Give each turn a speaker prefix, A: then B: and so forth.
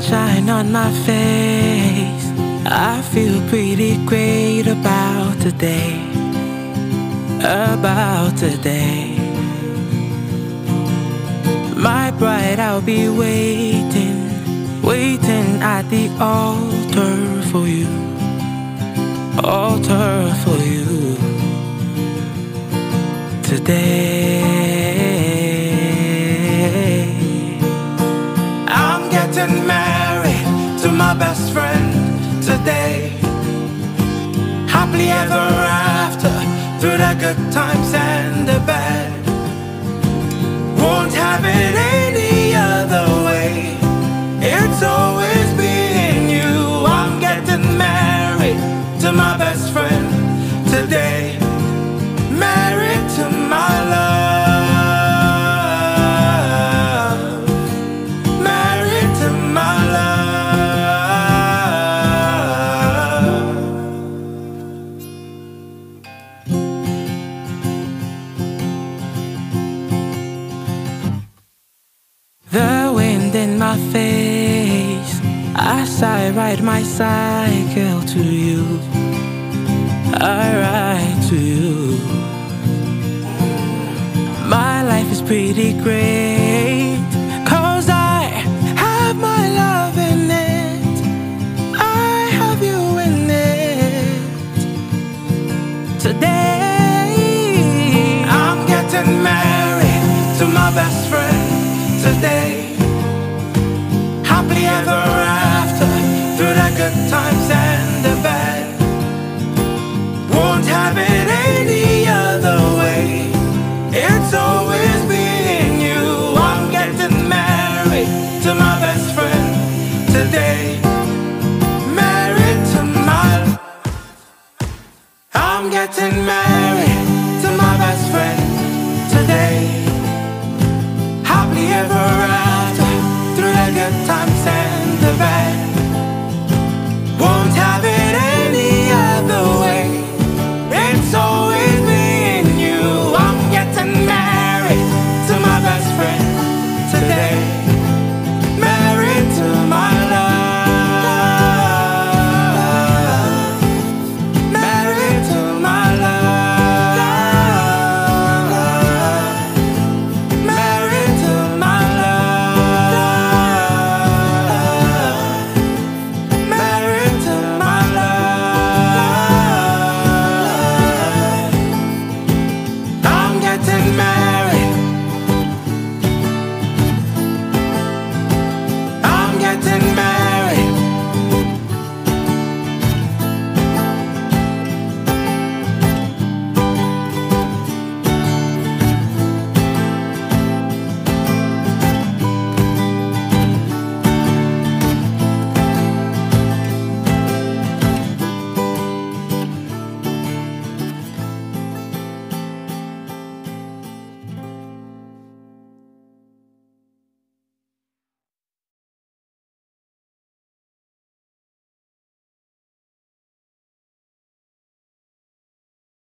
A: sunshine on my face, I feel pretty great about today. About today. My bride, I'll be waiting, waiting at the altar for you. Altar for you today. I'm getting married to my best friend today. Happily ever after, through the good times and the bad. Won't have it any other way. It's always been you. I'm getting married to my best friend today. Married to my love. Married to my love. The wind in my face as I ride my cycle to you. I ride to you. My life is pretty great, 'cause I have my love in it. I have you in it. Today I'm getting married to my best friend today. Happily ever after, through the good times and the bad. Won't have it any other way. It's always been you. I'm getting married to my best friend today. Married to my. I'm getting married to my best friend today. Happily ever after, through the good times and the bad. Won't have it any other way. It's always been you. I'm getting married to my best friend today. Married to my love. Married to my love. Married to my love. Married to my love. I'm getting married. I'm getting